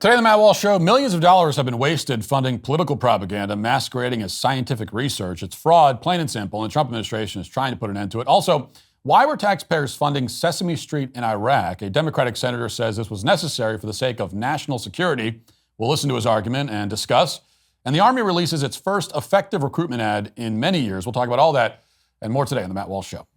Today on the Matt Walsh Show, millions of dollars have been wasted funding political propaganda masquerading as scientific research. It's fraud, plain and simple, and the Trump administration is trying to put an end to it. Also, why were taxpayers funding Sesame Street in Iraq? A Democratic senator says this was necessary for the sake of national security. We'll listen to his argument and discuss. And the Army releases its first effective recruitment ad in many years. We'll talk about all that and more today on the Matt Walsh Show.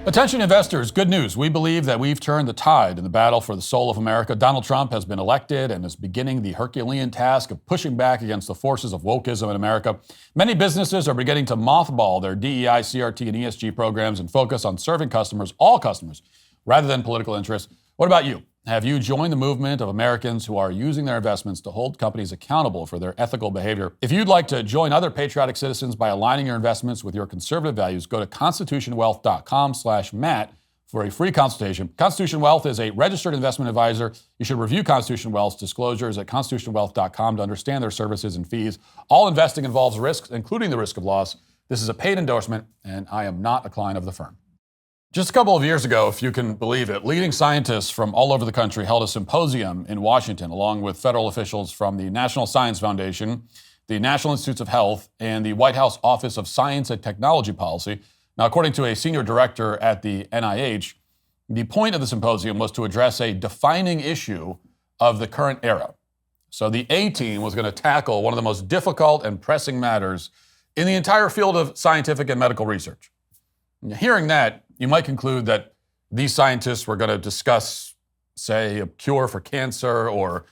Attention investors, good news. We believe that we've turned the tide in the battle for the soul of America. Donald Trump has been elected and is beginning the Herculean task of pushing back against the forces of wokeism in America. Many businesses are beginning to mothball their DEI, CRT, and ESG programs and focus on serving customers, all customers, rather than political interests. What about you? Have you joined the movement of Americans who are using their investments to hold companies accountable for their ethical behavior? If you'd like to join other patriotic citizens by aligning your investments with your conservative values, go to constitutionwealth.com/Matt for a free consultation. Constitution Wealth is a registered investment advisor. You should review Constitution Wealth's disclosures at constitutionwealth.com to understand their services and fees. All investing involves risks, including the risk of loss. This is a paid endorsement, and I am not a client of the firm. Just a couple of years ago, if you can believe it, leading scientists from all over the country held a symposium in Washington, along with federal officials from the National Science Foundation, the National Institutes of Health, and the White House Office of Science and Technology Policy. Now, according to a senior director at the NIH, the point of the symposium was to address a defining issue of the current era. So the A team was going to tackle one of the most difficult and pressing matters in the entire field of scientific and medical research. Hearing that, you might conclude that these scientists were going to discuss, say, a cure for cancer or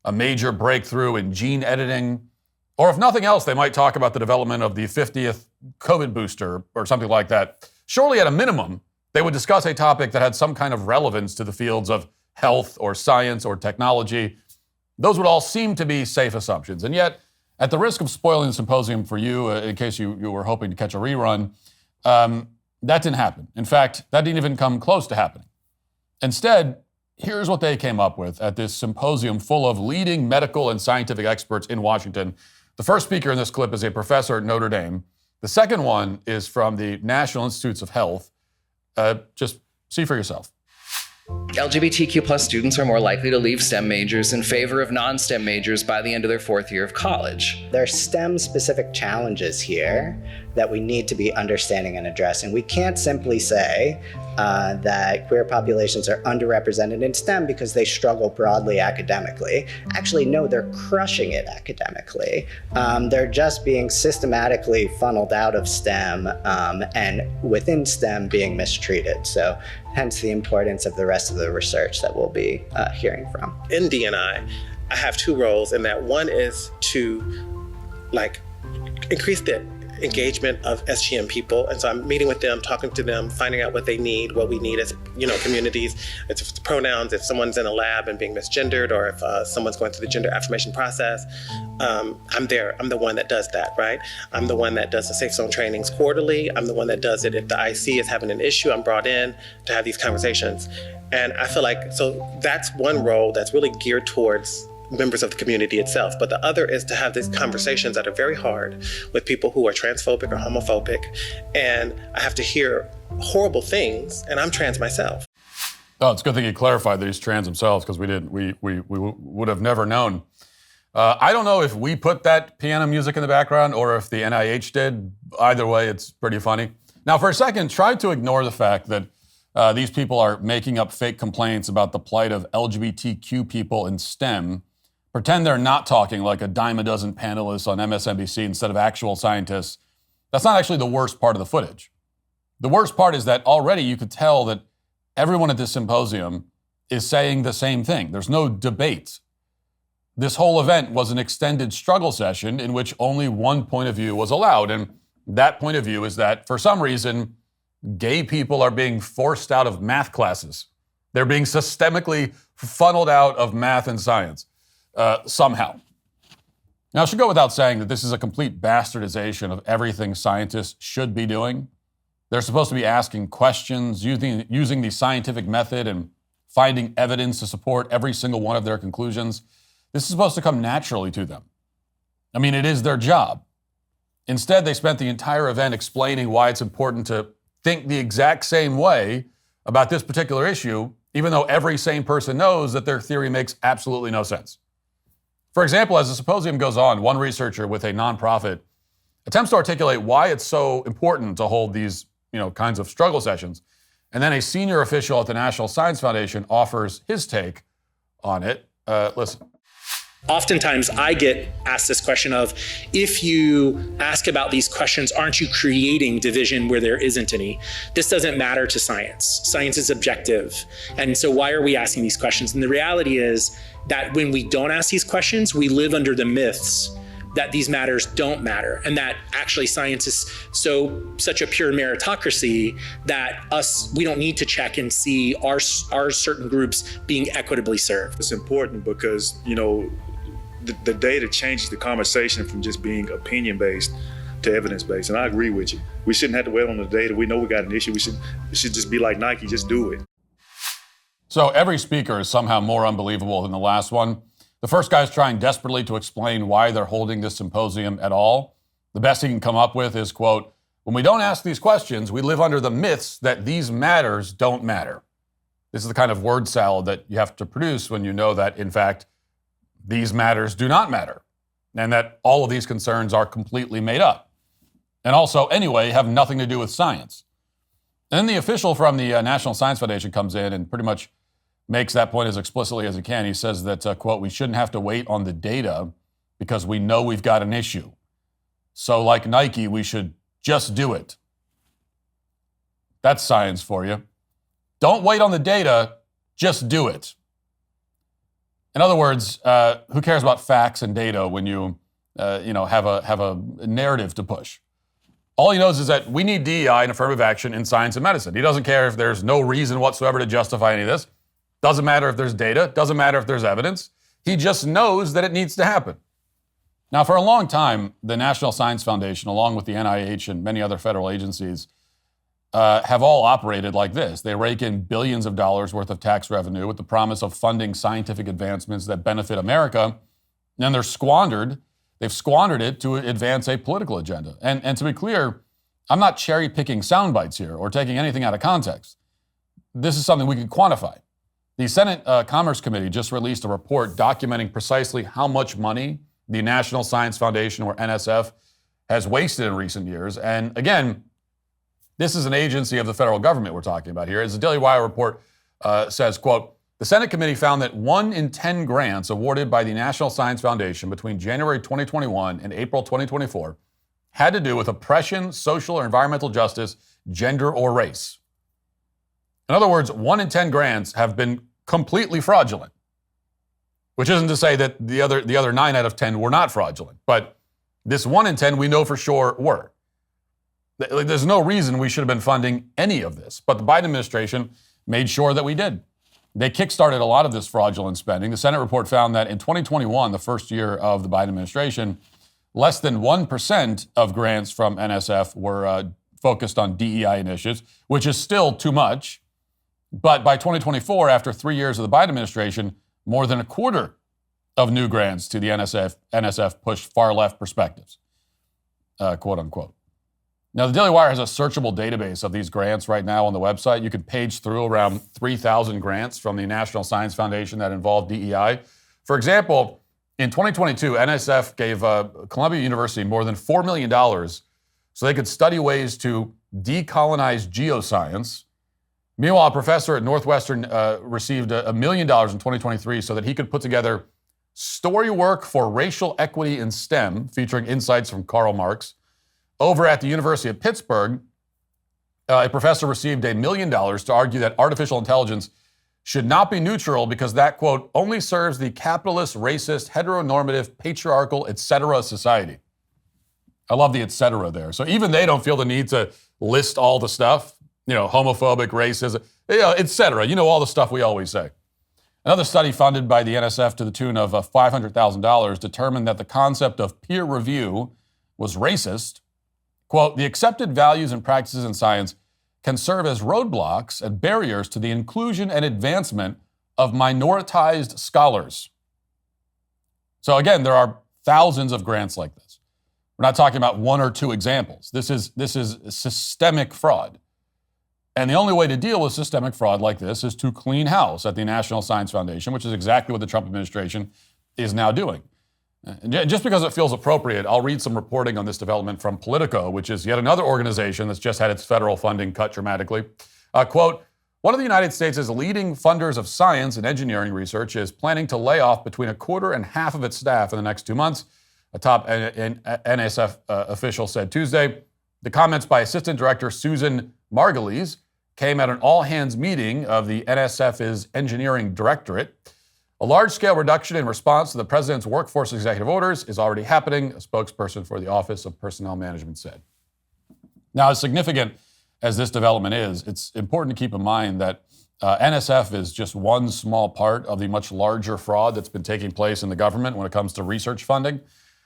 a major breakthrough in gene editing, or if nothing else, they might talk about the development of the 50th COVID booster or something like that. Surely, at a minimum, they would discuss a topic that had some kind of relevance to the fields of health or science or technology. Those would all seem to be safe assumptions. And yet, at the risk of spoiling the symposium for you, in case you were hoping to catch a rerun, that didn't happen. In fact, that didn't even come close to happening. Instead, here's what they came up with at this symposium full of leading medical and scientific experts in Washington. The first speaker in this clip is a professor at Notre Dame. The second one is from the National Institutes of Health. Just see for yourself. LGBTQ plus students are more likely to leave STEM majors in favor of non-STEM majors by the end of their fourth year of college. There are STEM-specific challenges here that we need to be understanding and addressing. We can't simply say that queer populations are underrepresented in STEM because they struggle broadly academically. Actually, no, they're crushing it academically. They're just being systematically funneled out of STEM and within STEM being mistreated. So hence the importance of the rest of the research that we'll be hearing from. In D&I, I have two roles, and that one is to increase the engagement of SGM people. And so I'm meeting with them, talking to them, finding out what they need, what we need as, communities. It's pronouns, if someone's in a lab and being misgendered, or if someone's going through the gender affirmation process. I'm there. I'm the one that does that, right? I'm the one that does the Safe Zone trainings quarterly. I'm the one that does it if the IC is having an issue. I'm brought in to have these conversations. And I feel like, so that's one role that's really geared towards members of the community itself. But the other is to have these conversations that are very hard with people who are transphobic or homophobic. And I have to hear horrible things, and I'm trans myself. Oh, it's a good thing you clarified that he's trans himself, because we would have never known. I don't know if we put that piano music in the background or if the NIH did. Either way, it's pretty funny. Now, for a second, try to ignore the fact that these people are making up fake complaints about the plight of LGBTQ people in STEM. Pretend they're not talking like a dime a dozen panelists on MSNBC instead of actual scientists. That's not actually the worst part of the footage. The worst part is that already you could tell that everyone at this symposium is saying the same thing. There's no debate. This whole event was an extended struggle session in which only one point of view was allowed. And that point of view is that, for some reason, gay people are being forced out of math classes. They're being systemically funneled out of math and science somehow. Now, it should go without saying that this is a complete bastardization of everything scientists should be doing. They're supposed to be asking questions, using the scientific method and finding evidence to support every single one of their conclusions. This is supposed to come naturally to them. I mean, it is their job. Instead, they spent the entire event explaining why it's important to think the exact same way about this particular issue, even though every sane person knows that their theory makes absolutely no sense. For example, as the symposium goes on, one researcher with a nonprofit attempts to articulate why it's so important to hold these, kinds of struggle sessions. And then a senior official at the National Science Foundation offers his take on it. Listen. Oftentimes I get asked this question of, if you ask about these questions, aren't you creating division where there isn't any? This doesn't matter to science. Science is objective. And so why are we asking these questions? And the reality is that when we don't ask these questions, we live under the myths that these matters don't matter, and that actually science is such a pure meritocracy that we don't need to check and see our certain groups being equitably served. It's important because, the data changes the conversation from just being opinion-based to evidence-based. And I agree with you. We shouldn't have to wait on the data. We know we got an issue. It should just be like Nike, just do it. So every speaker is somehow more unbelievable than the last one. The first guy's trying desperately to explain why they're holding this symposium at all. The best he can come up with is, quote, "When we don't ask these questions, we live under the myths that these matters don't matter." This is the kind of word salad that you have to produce when you know that, in fact, these matters do not matter, and that all of these concerns are completely made up, and also, anyway, have nothing to do with science. And then the official from the National Science Foundation comes in and pretty much makes that point as explicitly as he can. He says that, quote, "We shouldn't have to wait on the data because we know we've got an issue. So like Nike, we should just do it." That's science for you. Don't wait on the data, just do it. In other words, who cares about facts and data when you have a narrative to push? All he knows is that we need DEI and affirmative action in science and medicine. He doesn't care if there's no reason whatsoever to justify any of this. Doesn't matter if there's data. Doesn't matter if there's evidence. He just knows that it needs to happen. Now, for a long time, the National Science Foundation, along with the NIH and many other federal agencies, have all operated like this. They rake in billions of dollars worth of tax revenue with the promise of funding scientific advancements that benefit America. And then they've squandered it to advance a political agenda. And to be clear, I'm not cherry picking sound bites here or taking anything out of context. This is something we can quantify. The Senate Commerce Committee just released a report documenting precisely how much money the National Science Foundation, or NSF, has wasted in recent years. And again, this is an agency of the federal government we're talking about here. As the DailyWire report says, quote, "The Senate committee found that 1 in 10 grants awarded by the National Science Foundation between January 2021 and April 2024 had to do with oppression, social or environmental justice, gender, or race." In other words, 1 in 10 grants have been completely fraudulent, which isn't to say that the other 9 out of 10 were not fraudulent, but this 1 in 10 we know for sure were. There's no reason we should have been funding any of this, but the Biden administration made sure that we did. They kickstarted a lot of this fraudulent spending. The Senate report found that in 2021, the first year of the Biden administration, less than 1% of grants from NSF were focused on DEI initiatives, which is still too much. But by 2024, after 3 years of the Biden administration, more than a quarter of new grants to the NSF pushed far-left perspectives, quote unquote. Now, the Daily Wire has a searchable database of these grants right now on the website. You can page through around 3,000 grants from the National Science Foundation that involve DEI. For example, in 2022, NSF gave Columbia University more than $4 million so they could study ways to decolonize geoscience. Meanwhile, a professor at Northwestern received $1 million in 2023 so that he could put together story work for racial equity in STEM, featuring insights from Karl Marx. Over at the University of Pittsburgh, a professor received $1 million to argue that artificial intelligence should not be neutral because that, quote, only serves the capitalist, racist, heteronormative, patriarchal, etc. society. I love the etc. there. So even they don't feel the need to list all the stuff, homophobic, racism, etc. All the stuff we always say. Another study funded by the NSF to the tune of $500,000 determined that the concept of peer review was racist. Quote, the accepted values and practices in science can serve as roadblocks and barriers to the inclusion and advancement of minoritized scholars. So again, there are thousands of grants like this. We're not talking about one or two examples. This is systemic fraud. And the only way to deal with systemic fraud like this is to clean house at the National Science Foundation, which is exactly what the Trump administration is now doing. Just because it feels appropriate, I'll read some reporting on this development from Politico, which is yet another organization that's just had its federal funding cut dramatically. Quote, one of the United States' leading funders of science and engineering research is planning to lay off between a quarter and half of its staff in the next 2 months, a top NSF official said Tuesday. The comments by Assistant Director Susan Margulies came at an all-hands meeting of the NSF's Engineering Directorate. A large-scale reduction in response to the president's workforce executive orders is already happening, a spokesperson for the Office of Personnel Management said. Now, as significant as this development is, it's important to keep in mind that NSF is just one small part of the much larger fraud that's been taking place in the government when it comes to research funding.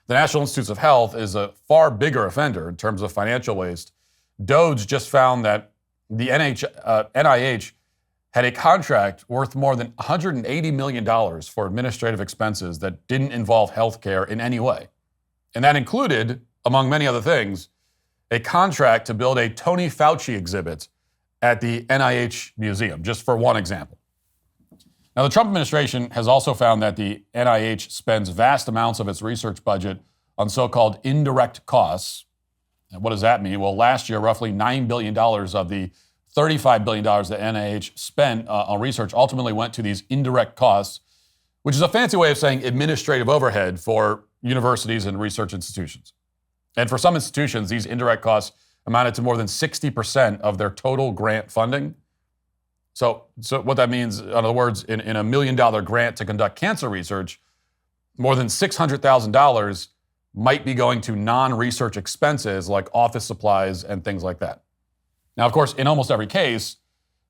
The National Institutes of Health is a far bigger offender in terms of financial waste. DOJ just found that the NIH had a contract worth more than $180 million for administrative expenses that didn't involve healthcare in any way. And that included, among many other things, a contract to build a Tony Fauci exhibit at the NIH museum, just for one example. Now, the Trump administration has also found that the NIH spends vast amounts of its research budget on so-called indirect costs. And what does that mean? Well, last year, roughly $9 billion of the $35 billion that NIH spent on research ultimately went to these indirect costs, which is a fancy way of saying administrative overhead for universities and research institutions. And for some institutions, these indirect costs amounted to more than 60% of their total grant funding. So what that means, in other words, in a $1 million grant to conduct cancer research, more than $600,000 might be going to non-research expenses like office supplies and things like that. Now, of course, in almost every case,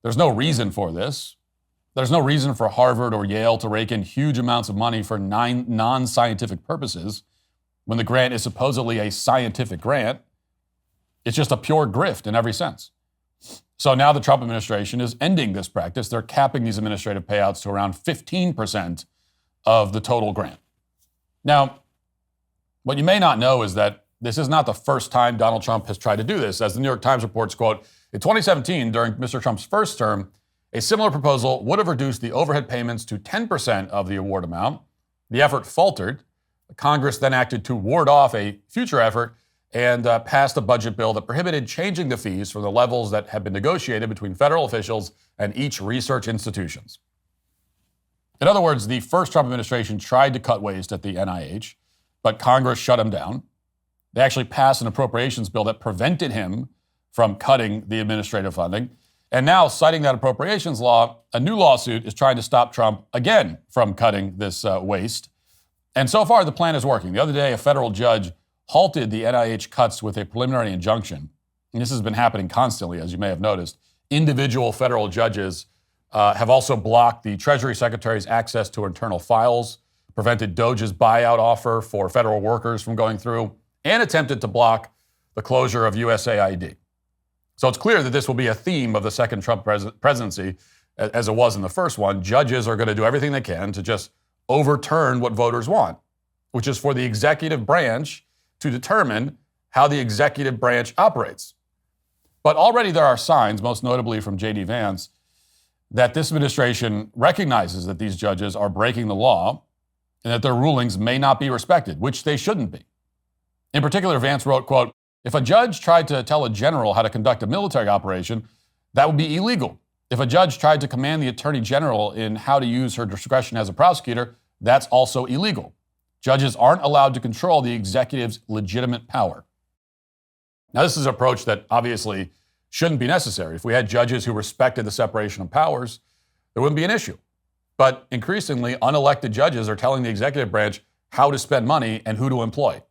there's no reason for this. There's no reason for Harvard or Yale to rake in huge amounts of money for non-scientific purposes when the grant is supposedly a scientific grant. It's just a pure grift in every sense. So now the Trump administration is ending this practice. They're capping these administrative payouts to around 15% of the total grant. Now, what you may not know is that this is not the first time Donald Trump has tried to do this. As the New York Times reports, quote, in 2017, during Mr. Trump's first term, a similar proposal would have reduced the overhead payments to 10% of the award amount. The effort faltered. Congress then acted to ward off a future effort and passed a budget bill that prohibited changing the fees from the levels that had been negotiated between federal officials and each research institutions. In other words, the first Trump administration tried to cut waste at the NIH, but Congress shut him down. They actually passed an appropriations bill that prevented him from cutting the administrative funding. And now, citing that appropriations law, a new lawsuit is trying to stop Trump again from cutting this waste. And so far, the plan is working. The other day, a federal judge halted the NIH cuts with a preliminary injunction. And this has been happening constantly, as you may have noticed. Individual federal judges have also blocked the Treasury Secretary's access to internal files, prevented DOJ's buyout offer for federal workers from going through, and attempted to block the closure of USAID. So it's clear that this will be a theme of the second Trump presidency, as it was in the first one. Judges are going to do everything they can to just overturn what voters want, which is for the executive branch to determine how the executive branch operates. But already there are signs, most notably from J.D. Vance, that this administration recognizes that these judges are breaking the law and that their rulings may not be respected, which they shouldn't be. In particular, Vance wrote, quote, if a judge tried to tell a general how to conduct a military operation, that would be illegal. If a judge tried to command the attorney general in how to use her discretion as a prosecutor, that's also illegal. Judges aren't allowed to control the executive's legitimate power. Now, this is an approach that obviously shouldn't be necessary. If we had judges who respected the separation of powers, there wouldn't be an issue. But increasingly, unelected judges are telling the executive branch how to spend money and who to employ.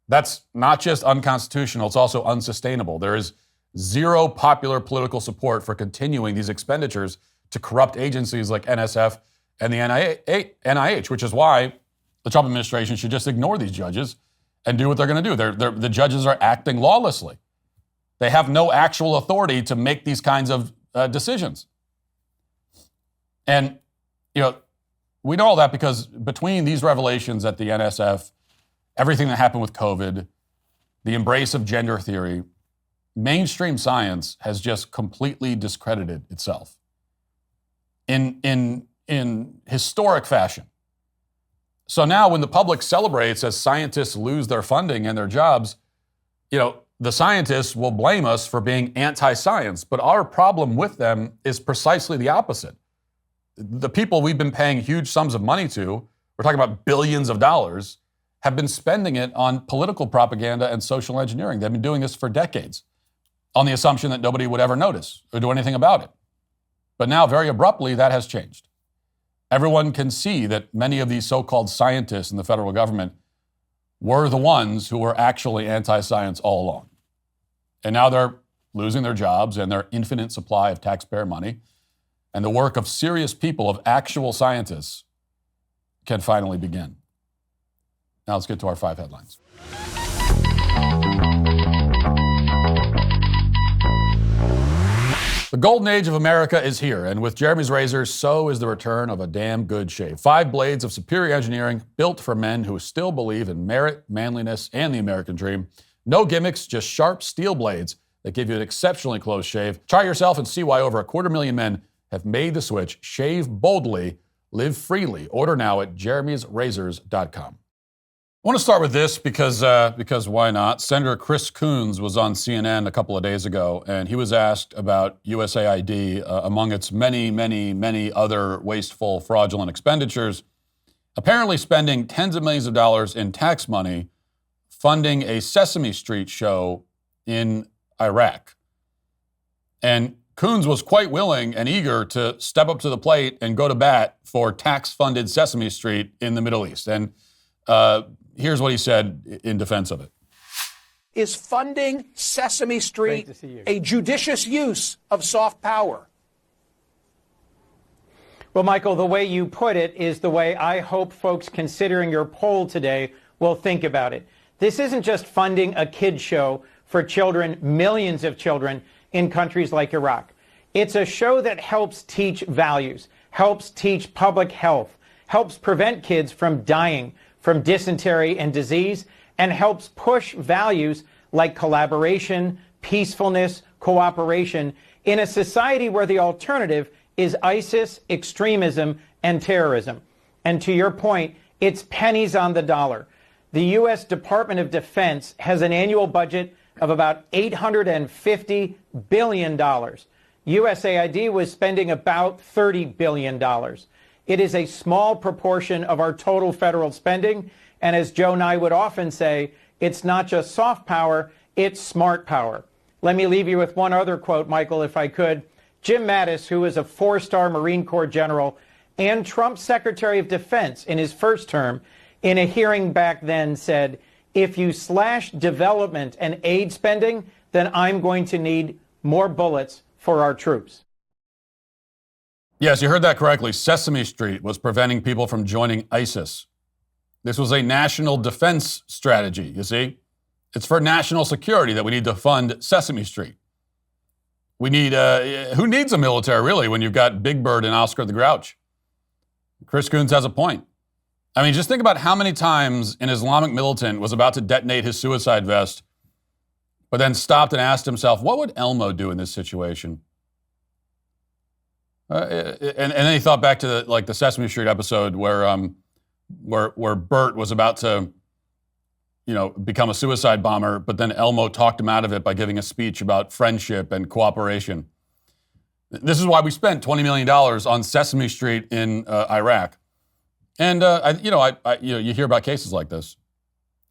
That's not just unconstitutional, it's also unsustainable. There is zero popular political support for continuing these expenditures to corrupt agencies like NSF and the NIH, which is why the Trump administration should just ignore these judges and do what they're going to do. The judges are acting lawlessly. They have no actual authority to make these kinds of decisions. And, we know all that because between these revelations at the NSF, everything that happened with COVID, the embrace of gender theory, mainstream science has just completely discredited itself in historic fashion. So now when the public celebrates as scientists lose their funding and their jobs, the scientists will blame us for being anti-science, but our problem with them is precisely the opposite. The people we've been paying huge sums of money to, we're talking about billions of dollars, have been spending it on political propaganda and social engineering. They've been doing this for decades on the assumption that nobody would ever notice or do anything about it. But now, very abruptly, that has changed. Everyone can see that many of these so-called scientists in the federal government were the ones who were actually anti-science all along. And now they're losing their jobs and their infinite supply of taxpayer money. And the work of serious people, of actual scientists, can finally begin. Now let's get to our 5 headlines. The golden age of America is here, and with Jeremy's razors, so is the return of a damn good shave. 5 blades of superior engineering built for men who still believe in merit, manliness, and the American dream. No gimmicks, just sharp steel blades that give you an exceptionally close shave. Try yourself and see why over 250,000 men have made the switch. Shave boldly, live freely. Order now at jeremysrazors.com. I want to start with this because why not? Senator Chris Coons was on CNN a couple of days ago, and he was asked about USAID, among its many, many, many other wasteful, fraudulent expenditures, apparently spending tens of millions of dollars in tax money funding a Sesame Street show in Iraq. And Coons was quite willing and eager to step up to the plate and go to bat for tax-funded Sesame Street in the Middle East. And here's what he said in defense of it. Is funding Sesame Street a judicious use of soft power? Well, Michael, the way you put it is the way I hope folks considering your poll today will think about it. This isn't just funding a kids show for children, millions of children in countries like Iraq. It's a show that helps teach values, helps teach public health, helps prevent kids from dying from dysentery and disease, and helps push values like collaboration, peacefulness, cooperation in a society where the alternative is ISIS, extremism, and terrorism. And to your point, it's pennies on the dollar. The U.S. Department of Defense has an annual budget of about $850 billion. USAID was spending about $30 billion. It is a small proportion of our total federal spending. And as Joe Nye would often say, it's not just soft power, it's smart power. Let me leave you with one other quote, Michael, if I could. Jim Mattis, who is a 4-star Marine Corps general and Trump's Secretary of Defense in his first term, in a hearing back then said, if you slash development and aid spending, then I'm going to need more bullets for our troops. Yes, you heard that correctly. Sesame Street was preventing people from joining ISIS. This was a national defense strategy, you see? It's for national security that we need to fund Sesame Street. We need, who needs a military, really, when you've got Big Bird and Oscar the Grouch? Chris Coons has a point. I mean, just think about how many times an Islamic militant was about to detonate his suicide vest, but then stopped and asked himself, what would Elmo do in this situation? And then he thought back to the Sesame Street episode where Bert was about to, become a suicide bomber, but then Elmo talked him out of it by giving a speech about friendship and cooperation. This is why we spent $20 million on Sesame Street in Iraq. And you hear about cases like this.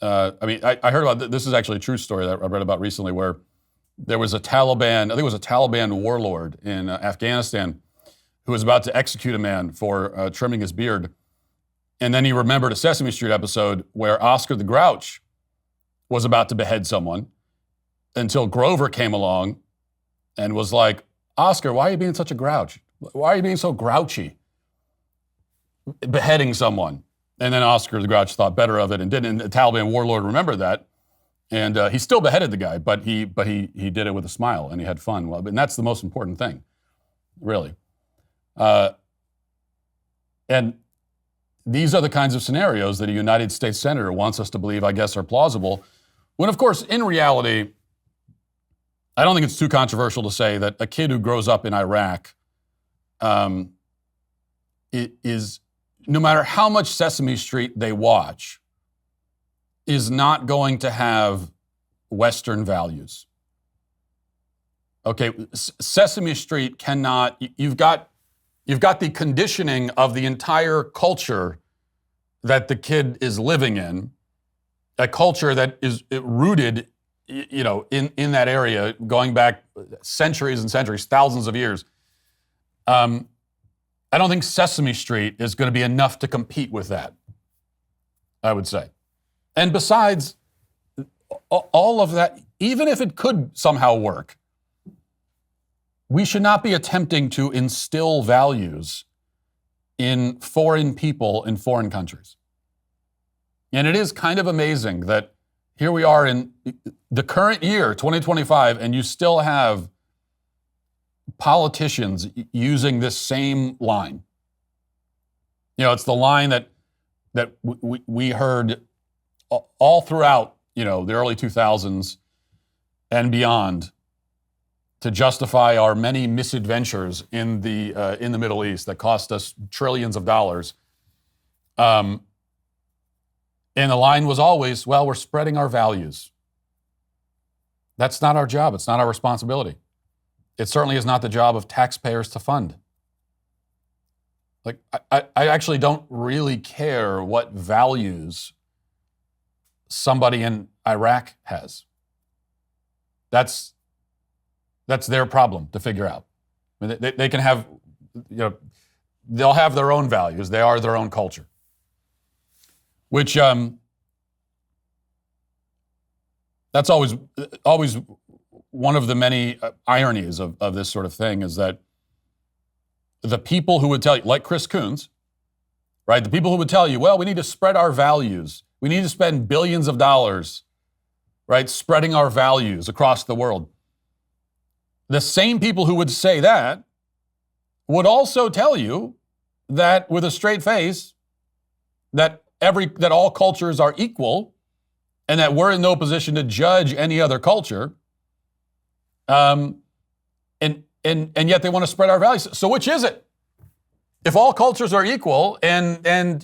I heard about this is actually a true story that I read about recently, where there was a Taliban warlord in Afghanistan who was about to execute a man for trimming his beard. And then he remembered a Sesame Street episode where Oscar the Grouch was about to behead someone until Grover came along and was like, Oscar, why are you being such a grouch? Why are you being so grouchy? Beheading someone. And then Oscar the Grouch thought better of it and didn't. And the Taliban warlord remembered that. And he still beheaded the guy, but he did it with a smile and he had fun. Well, and that's the most important thing, really. And these are the kinds of scenarios that a United States senator wants us to believe, I guess, are plausible. When, of course, in reality, I don't think it's too controversial to say that a kid who grows up in Iraq is, no matter how much Sesame Street they watch, is not going to have Western values. Okay, Sesame Street cannot, you've got the conditioning of the entire culture that the kid is living in, a culture that is rooted, in that area, going back centuries and centuries, thousands of years. I don't think Sesame Street is going to be enough to compete with that, I would say. And besides, all of that, even if it could somehow work, we should not be attempting to instill values in foreign people in foreign countries. And it is kind of amazing that here we are in the current year, 2025, and you still have politicians using this same line. It's the line that we heard all throughout, the early 2000s and beyond, to justify our many misadventures in the Middle East that cost us trillions of dollars. And the line was always, well, we're spreading our values. That's not our job. It's not our responsibility. It certainly is not the job of taxpayers to fund. Like, I actually don't really care what values somebody in Iraq has. That's their problem to figure out. I mean, they can have, they'll have their own values. They are their own culture. Which, that's always one of the many ironies of this sort of thing, is that the people who would tell you, like Chris Coons, right? The people who would tell you, well, we need to spread our values. We need to spend billions of dollars, right, spreading our values across the world. The same people who would say that would also tell you that, with a straight face, that all cultures are equal and that we're in no position to judge any other culture. And yet they want to spread our values. So which is it? If all cultures are equal and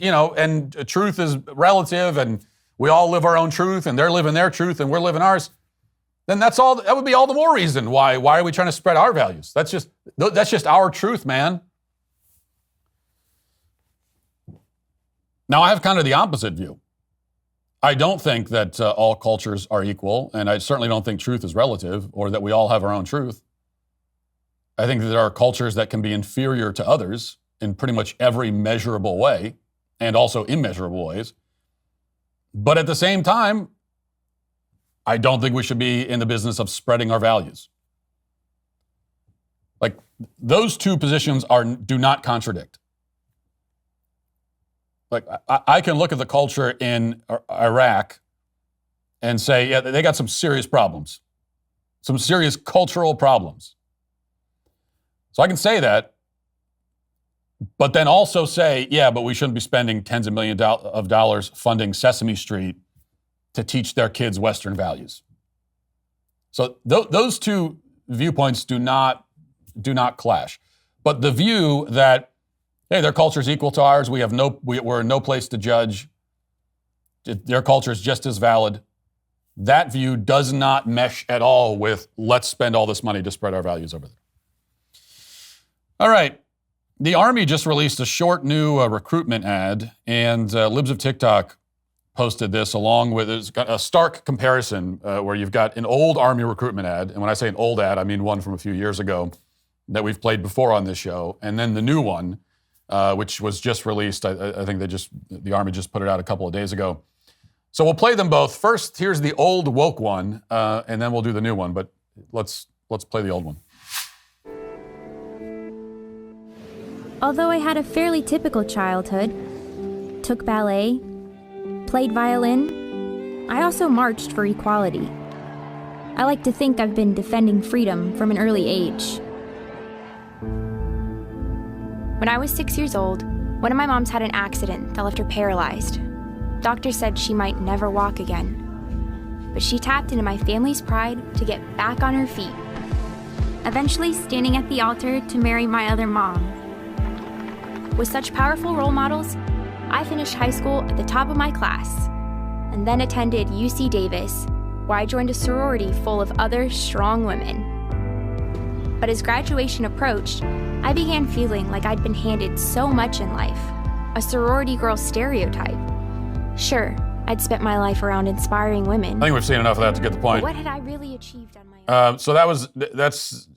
truth is relative and we all live our own truth and they're living their truth and we're living ours, then that would be all the more reason why are we trying to spread our values? That's just our truth, man. Now, I have kind of the opposite view. I don't think that all cultures are equal, and I certainly don't think truth is relative or that we all have our own truth. I think that there are cultures that can be inferior to others in pretty much every measurable way, and also immeasurable ways. But at the same time, I don't think we should be in the business of spreading our values. Like, those two positions do not contradict. Like, I can look at the culture in Iraq and say, yeah, they got some serious problems, some serious cultural problems. So I can say that, but then also say, yeah, but we shouldn't be spending tens of millions of dollars funding Sesame Street to teach their kids Western values. So those two viewpoints do not clash. But the view that, hey, their culture is equal to ours, we're in no place to judge, their culture is just as valid, that view does not mesh at all with, let's spend all this money to spread our values over there. All right. The Army just released a short new recruitment ad, and Libs of TikTok posted this along with, it's got a stark comparison where you've got an old Army recruitment ad, and when I say an old ad, I mean one from a few years ago that we've played before on this show, and then the new one, which was just released. I think the Army just put it out a couple of days ago. So we'll play them both. First, here's the old woke one, and then we'll do the new one, but let's play the old one. Although I had a fairly typical childhood, took ballet, played violin, I also marched for equality. I like to think I've been defending freedom from an early age. When I was 6 years old, one of my moms had an accident that left her paralyzed. Doctors said she might never walk again. But she tapped into my family's pride to get back on her feet, eventually standing at the altar to marry my other mom. With such powerful role models, I finished high school at the top of my class, and then attended UC Davis, where I joined a sorority full of other strong women. But as graduation approached, I began feeling like I'd been handed so much in life, a sorority girl stereotype. Sure, I'd spent my life around inspiring women. I think we've seen enough of that to get the point. But what had I really achieved on my own? So that's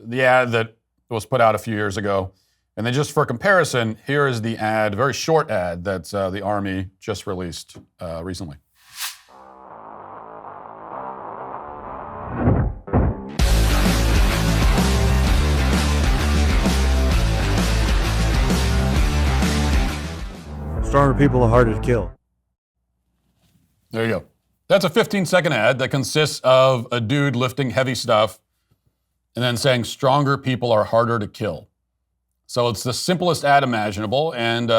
the ad that was put out a few years ago. And then just for comparison, here is the ad, very short ad that the Army just released recently. Stronger people are harder to kill. There you go. That's a 15-second ad that consists of a dude lifting heavy stuff and then saying stronger people are harder to kill. So it's the simplest ad imaginable, and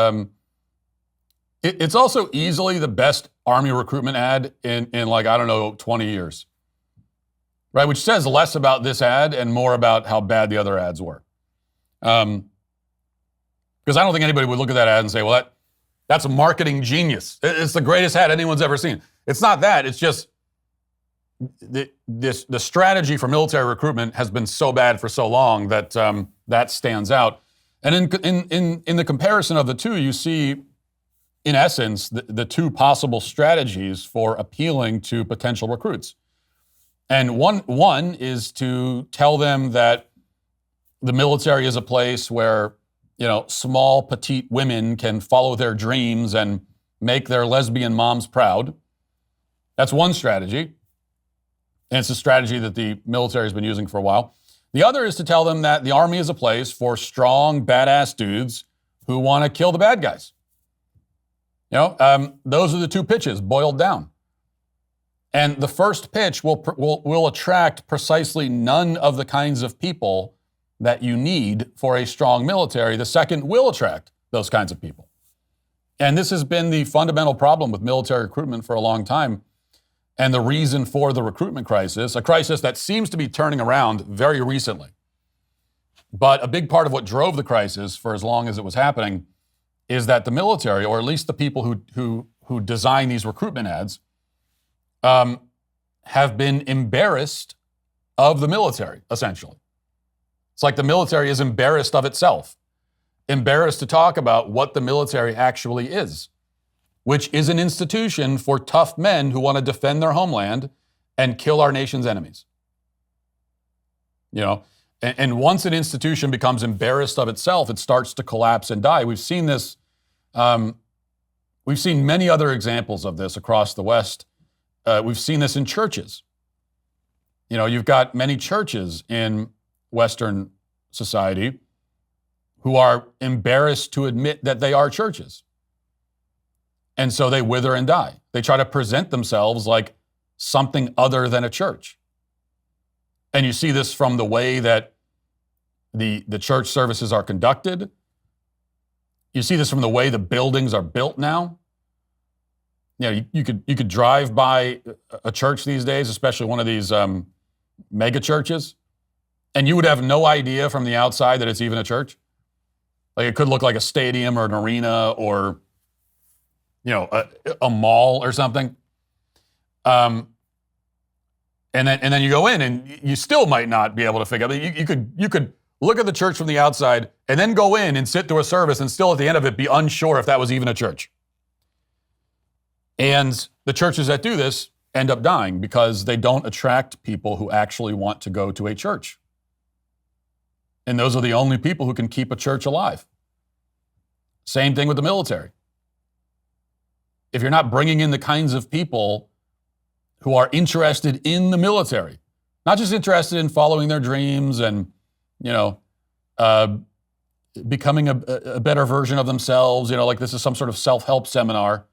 it's also easily the best Army recruitment ad in 20 years. Right, which says less about this ad and more about how bad the other ads were. Because I don't think anybody would look at that ad and say, well, that's a marketing genius. It's the greatest ad anyone's ever seen. It's not that. It's just the strategy for military recruitment has been so bad for so long that that stands out. And in the comparison of the two, you see, in essence, the two possible strategies for appealing to potential recruits. And one is to tell them that the military is a place where, small, petite women can follow their dreams and make their lesbian moms proud. That's one strategy. And it's a strategy that the military has been using for a while. The other is to tell them that the Army is a place for strong, badass dudes who want to kill the bad guys. Those are the two pitches boiled down. And the first pitch will attract precisely none of the kinds of people that you need for a strong military. The second will attract those kinds of people. And this has been the fundamental problem with military recruitment for a long time. And the reason for the recruitment crisis, a crisis that seems to be turning around very recently. But a big part of what drove the crisis for as long as it was happening is that the military, or at least the people who design these recruitment ads, have been embarrassed of the military, essentially. It's like the military is embarrassed of itself, embarrassed to talk about what the military actually is, which is an institution for tough men who want to defend their homeland and kill our nation's enemies. And once an institution becomes embarrassed of itself, it starts to collapse and die. We've seen this. We've seen many other examples of this across the West. We've seen this in churches. You've got many churches in Western society who are embarrassed to admit that they are churches. And so they wither and die. They try to present themselves like something other than a church. And you see this from the way that the church services are conducted. You see this from the way the buildings are built now. You could drive by a church these days, especially one of these mega churches, and you would have no idea from the outside that it's even a church. Like it could look like a stadium or an arena or a mall or something. And then you go in and you still might not be able to figure out. You could look at the church from the outside and then go in and sit through a service and still at the end of it be unsure if that was even a church. And the churches that do this end up dying because they don't attract people who actually want to go to a church. And those are the only people who can keep a church alive. Same thing with the military. If you're not bringing in the kinds of people who are interested in the military, not just interested in following their dreams and, becoming a better version of themselves, like this is some sort of self-help seminar.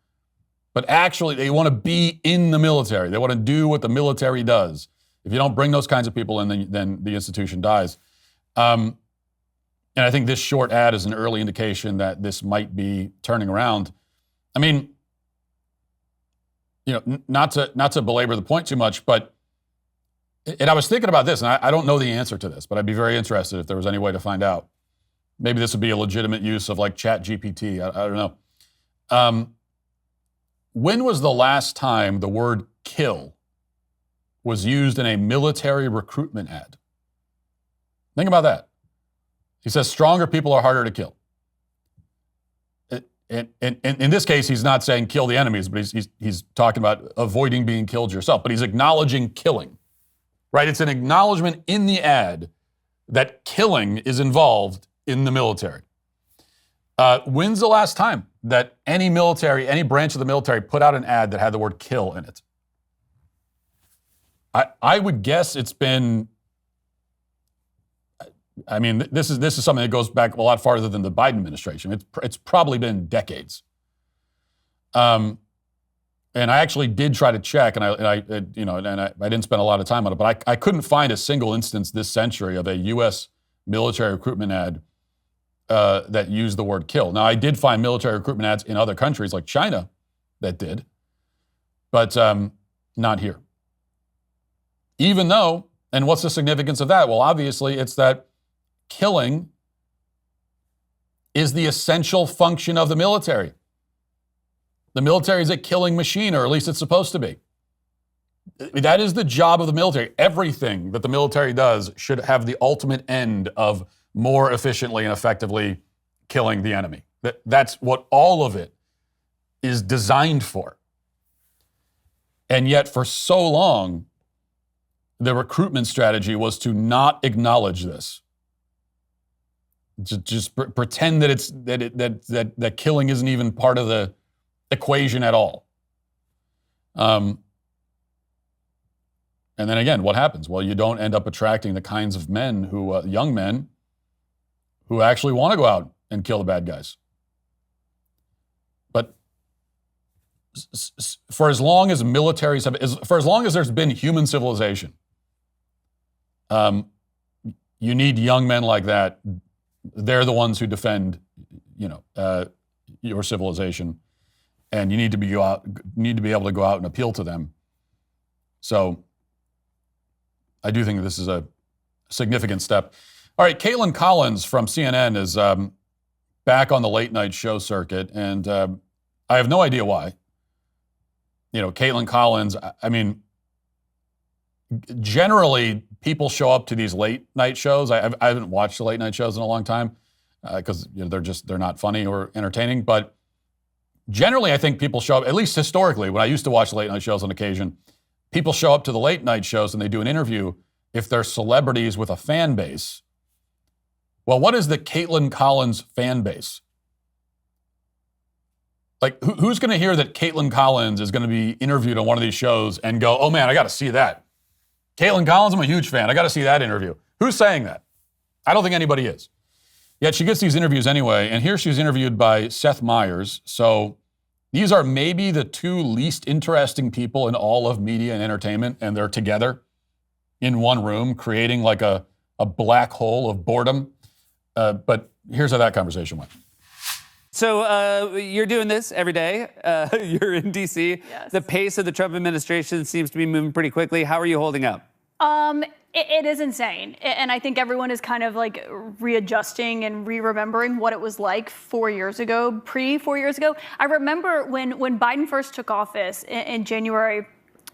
But actually, they want to be in the military. They want to do what the military does. If you don't bring those kinds of people in, then the institution dies. And I think this short ad is an early indication that this might be turning around. I mean, not to belabor the point too much, but and I was thinking about this, and I don't know the answer to this, but I'd be very interested if there was any way to find out. Maybe this would be a legitimate use of like Chat GPT. I don't know. When was the last time the word kill was used in a military recruitment ad? Think about that. He says stronger people are harder to kill. And in this case, he's not saying kill the enemies, but he's talking about avoiding being killed yourself. But he's acknowledging killing, right? It's an acknowledgement in the ad that killing is involved in the military. When's the last time that any branch of the military put out an ad that had the word kill in it? I would guess it's been, I mean, this is something that goes back a lot farther than the Biden administration. It's probably been decades. And I actually did try to check, and I didn't spend a lot of time on it, but I couldn't find a single instance this century of a U.S. military recruitment ad that used the word kill. Now, I did find military recruitment ads in other countries like China that did, but not here. Even though, and what's the significance of that? Well, obviously, it's that killing is the essential function of the military. The military is a killing machine, or at least it's supposed to be. That is the job of the military. Everything that the military does should have the ultimate end of more efficiently and effectively killing the enemy. That's what all of it is designed for. And yet, for so long, the recruitment strategy was to not acknowledge this. Just pretend that that killing isn't even part of the equation at all. And then again, what happens? Well, you don't end up attracting the kinds of men young men, who actually want to go out and kill the bad guys. But for as long as militaries for as long as there's been human civilization, you need young men like that. They're the ones who defend, your civilization, and you need to be able to go out and appeal to them. So, I do think this is a significant step. All right, Kaitlan Collins from CNN is back on the late night show circuit, and I have no idea why. Kaitlan Collins, I mean, generally people show up to these late night shows. I haven't watched the late night shows in a long time because they're not funny or entertaining. But generally, I think people show up, at least historically, when I used to watch the late night shows on occasion, people show up to the late night shows and they do an interview if they're celebrities with a fan base. Well, what is the Kaitlan Collins fan base? Like, who's going to hear that Kaitlan Collins is going to be interviewed on one of these shows and go, oh man, I got to see that. Kaitlan Collins, I'm a huge fan. I got to see that interview. Who's saying that? I don't think anybody is. Yet she gets these interviews anyway, and here she's interviewed by Seth Meyers. So these are maybe the two least interesting people in all of media and entertainment, and they're together in one room, creating like a black hole of boredom. But here's how that conversation went. So you're doing this every day. You're in D.C. Yes. The pace of the Trump administration seems to be moving pretty quickly. How are you holding up? It is insane. And I think everyone is kind of like readjusting and re-remembering what it was like 4 years ago, 4 years ago. I remember when Biden first took office in January,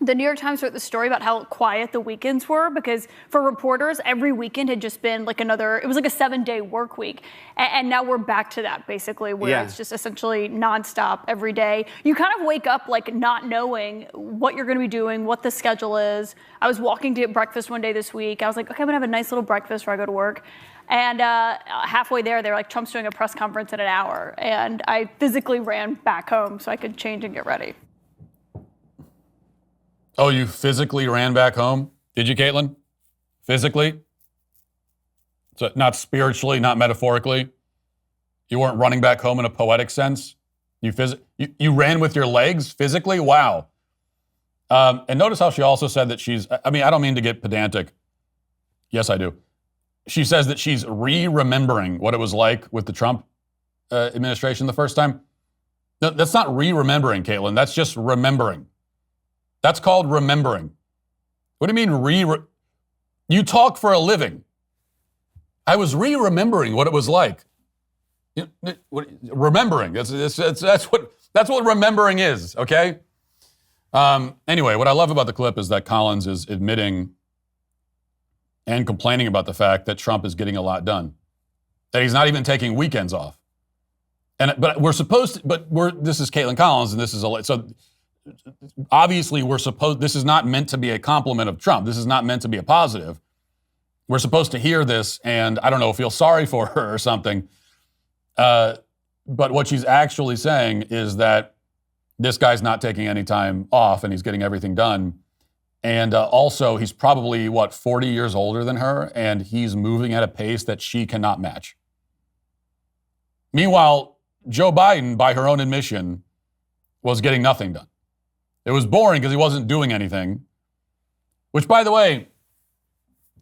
the New York Times wrote the story about how quiet the weekends were because for reporters, every weekend had just been like it was like a 7-day work week. And now we're back to that basically where it's just essentially nonstop every day. You kind of wake up like not knowing what you're going to be doing, what the schedule is. I was walking to get breakfast one day this week. I was like, okay, I'm going to have a nice little breakfast before I go to work. And halfway there, they're like, Trump's doing a press conference in an hour. And I physically ran back home so I could change and get ready. Oh, you physically ran back home? Did you, Kaitlan? Physically? So not spiritually, not metaphorically? You weren't running back home in a poetic sense. You ran with your legs physically. Wow. And notice how she also said that I don't mean to get pedantic. Yes, I do. She says that she's remembering what it was like with the Trump administration the first time. No, that's not remembering, Kaitlan. That's just remembering. That's called remembering. What do you mean You talk for a living. I was remembering what it was like. Remembering. That's what remembering is, okay? Anyway, what I love about the clip is that Collins is admitting and complaining about the fact that Trump is getting a lot done. That he's not even taking weekends off. But this is Kaitlan Collins, and this is so obviously this is not meant to be a compliment of Trump. This is not meant to be a positive. We're supposed to hear this and, I don't know, feel sorry for her or something. But what she's actually saying is that this guy's not taking any time off and he's getting everything done. And also, he's probably, 40 years older than her, and he's moving at a pace that she cannot match. Meanwhile, Joe Biden, by her own admission, was getting nothing done. It was boring because he wasn't doing anything, which, by the way,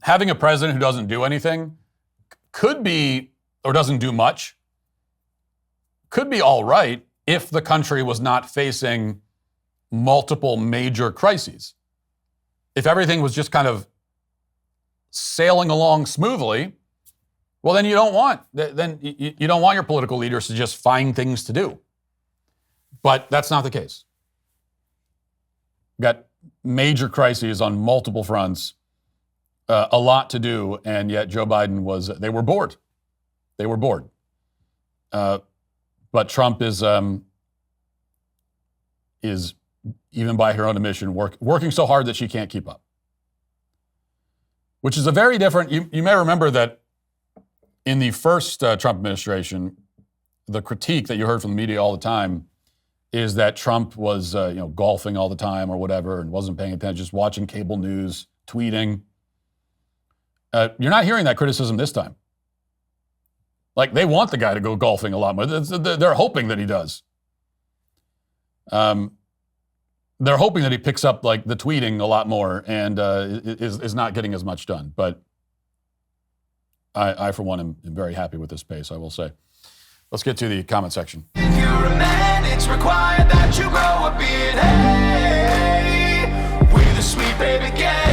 having a president who doesn't do anything could be, or doesn't do much, could be all right if the country was not facing multiple major crises. If everything was just kind of sailing along smoothly, well, then you don't want your political leaders to just find things to do. But that's not the case. Got major crises on multiple fronts, a lot to do, and yet Joe Biden they were bored. They were bored. But Trump is even by her own admission, working so hard that she can't keep up. Which is a very different, you may remember that in the first Trump administration, the critique that you heard from the media all the time is that Trump was golfing all the time or whatever and wasn't paying attention, just watching cable news, tweeting. You're not hearing that criticism this time. Like, they want the guy to go golfing a lot more. They're hoping that he does. They're hoping that he picks up like the tweeting a lot more and is not getting as much done. But I for one, am very happy with this pace, I will say. Let's get to the comment section. If you're a man, it's required that you grow a beard. Hey, we're the sweet baby gang.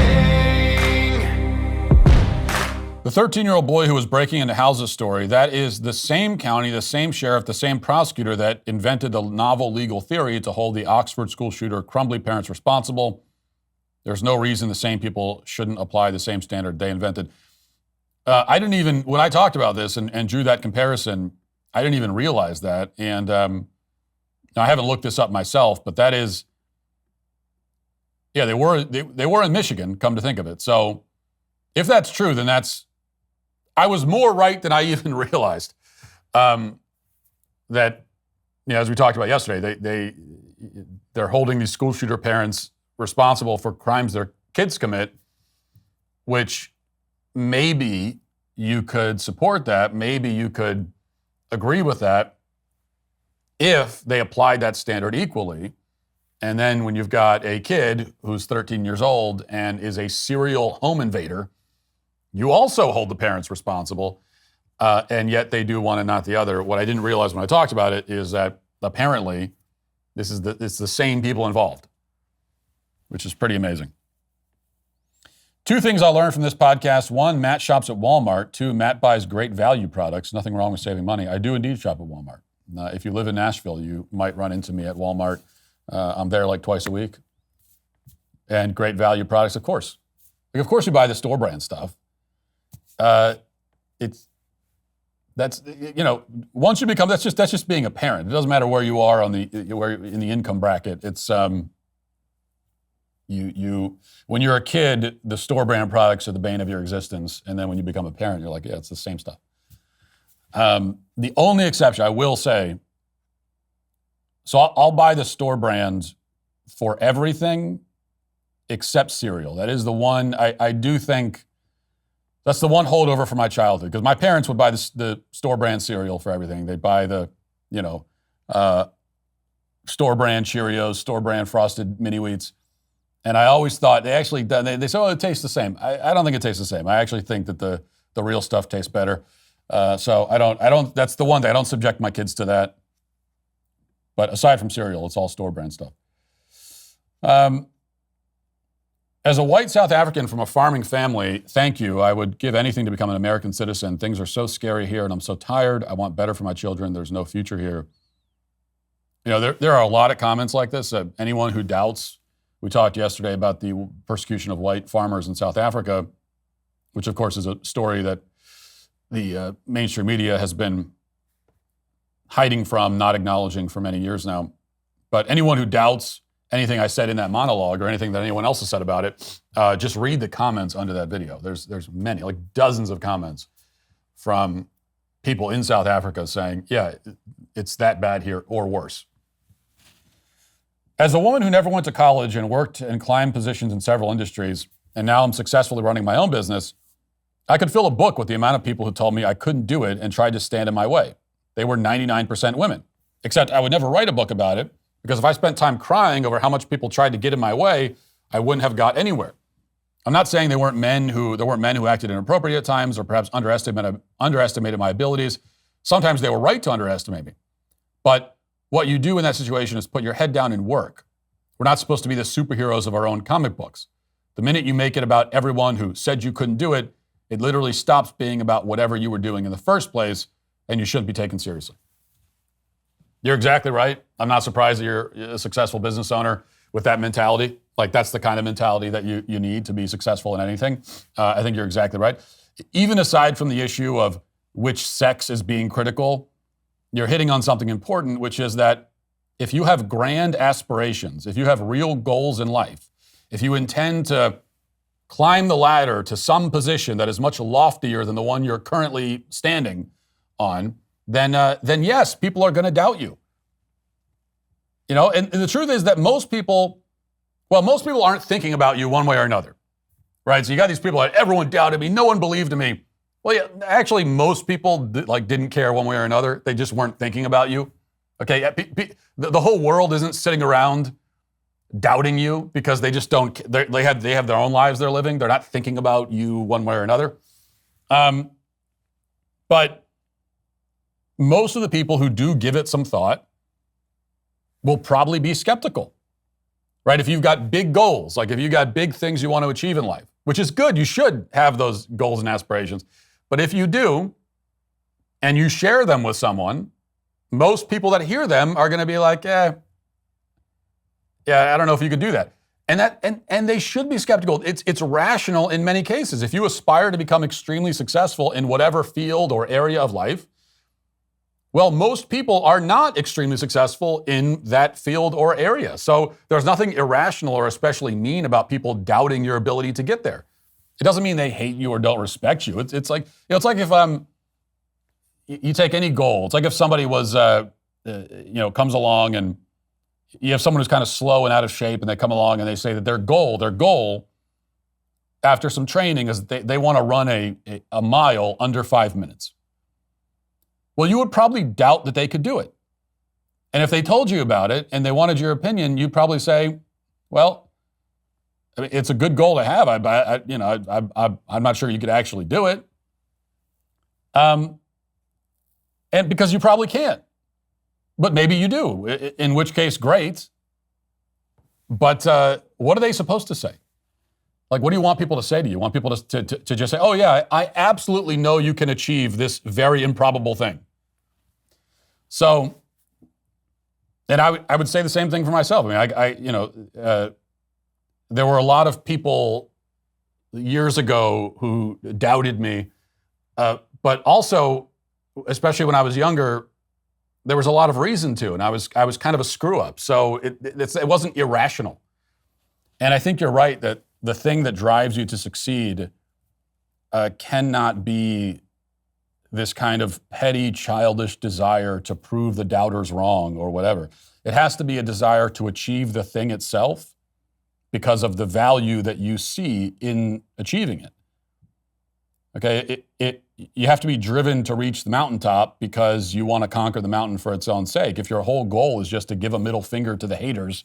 The 13-year-old boy who was breaking into houses story, that is the same county, the same sheriff, the same prosecutor that invented the novel legal theory to hold the Oxford school shooter Crumbly parents responsible. There's no reason the same people shouldn't apply the same standard they invented. When I talked about this and drew that comparison, I didn't even realize that. And I haven't looked this up myself, but that is, they were in Michigan, come to think of it. So if that's true, then I was more right than I even realized. That, as we talked about yesterday, they're holding these school shooter parents responsible for crimes their kids commit, which maybe you could support that. Maybe you could agree with that if they applied that standard equally. And then when you've got a kid who's 13 years old and is a serial home invader, you also hold the parents responsible, and yet they do one and not the other. What I didn't realize when I talked about it is that apparently it's the same people involved, which is pretty amazing. 2 things I learned from this podcast. 1, Matt shops at Walmart. 2, Matt buys great value products. Nothing wrong with saving money. I do indeed shop at Walmart. If you live in Nashville, you might run into me at Walmart. I'm there like twice a week. And great value products, of course. Like, of course you buy the store brand stuff. Once you become, that's just being a parent. It doesn't matter where you are in the income bracket. It's when you're a kid, the store brand products are the bane of your existence, and then when you become a parent, you're like, yeah, it's the same stuff. The only exception I will say, so I'll buy the store brand for everything except cereal. That is the one I do think. That's the one holdover from my childhood, because my parents would buy the store brand cereal for everything. They'd buy the, store brand Cheerios, store brand Frosted Mini Wheats. And I always thought they say, oh, it tastes the same. I don't think it tastes the same. I actually think that the real stuff tastes better. So I don't, that's the one thing. I don't subject my kids to that. But aside from cereal, it's all store brand stuff. As a white South African from a farming family, thank you. I would give anything to become an American citizen. Things are so scary here and I'm so tired. I want better for my children. There's no future here. There are a lot of comments like this. Anyone who doubts, we talked yesterday about the persecution of white farmers in South Africa, which of course is a story that the mainstream media has been hiding from, not acknowledging for many years now. But anyone who doubts anything I said in that monologue or anything that anyone else has said about it, just read the comments under that video. There's many, like dozens of comments from people in South Africa saying, yeah, it's that bad here or worse. As a woman who never went to college and worked and climbed positions in several industries, and now I'm successfully running my own business, I could fill a book with the amount of people who told me I couldn't do it and tried to stand in my way. They were 99% women. Except I would never write a book about it, because if I spent time crying over how much people tried to get in my way, I wouldn't have got anywhere. I'm not saying there weren't men who acted inappropriately at times or perhaps underestimated my abilities. Sometimes they were right to underestimate me. But what you do in that situation is put your head down and work. We're not supposed to be the superheroes of our own comic books. The minute you make it about everyone who said you couldn't do it, it literally stops being about whatever you were doing in the first place, and you shouldn't be taken seriously. You're exactly right. I'm not surprised that you're a successful business owner with that mentality. Like, that's the kind of mentality that you need to be successful in anything. I think you're exactly right. Even aside from the issue of which sex is being critical, you're hitting on something important, which is that if you have grand aspirations, if you have real goals in life, if you intend to climb the ladder to some position that is much loftier than the one you're currently standing on, then yes, people are going to doubt you. And the truth is that most people aren't thinking about you one way or another, right? So you got these people that everyone doubted me, no one believed in me. Well, yeah, actually, most people didn't care one way or another. They just weren't thinking about you. Okay, the whole world isn't sitting around doubting you because they just don't. They have their own lives they're living. They're not thinking about you one way or another. But most of the people who do give it some thought will probably be skeptical, right? If you've got big goals, like if you've got big things you want to achieve in life, which is good, you should have those goals and aspirations. But if you do, and you share them with someone, most people that hear them are going to be like, yeah, I don't know if you could do that. And they should be skeptical. It's rational in many cases. If you aspire to become extremely successful in whatever field or area of life, well, most people are not extremely successful in that field or area. So there's nothing irrational or especially mean about people doubting your ability to get there. It doesn't mean they hate you or don't respect you. It's like if you take any goal. It's like if somebody was comes along and you have someone who's kind of slow and out of shape, and they come along and they say that their goal after some training is that they want to run a mile under 5 minutes. Well, you would probably doubt that they could do it. And if they told you about it and they wanted your opinion, you'd probably say, well, I mean, it's a good goal to have. I'm not sure you could actually do it. And because you probably can't. But maybe you do, in which case, great. But what are they supposed to say? Like, what do you want people to say to you? You want people to just say, oh, yeah, I absolutely know you can achieve this very improbable thing. So, and I would say the same thing for myself. I mean, there were a lot of people years ago who doubted me, but also, especially when I was younger, there was a lot of reason to, and I was kind of a screw up. So it wasn't irrational. And I think you're right that the thing that drives you to succeed cannot be this kind of petty, childish desire to prove the doubters wrong or whatever. It has to be a desire to achieve the thing itself because of the value that you see in achieving it. Okay, you have to be driven to reach the mountaintop because you want to conquer the mountain for its own sake. If your whole goal is just to give a middle finger to the haters,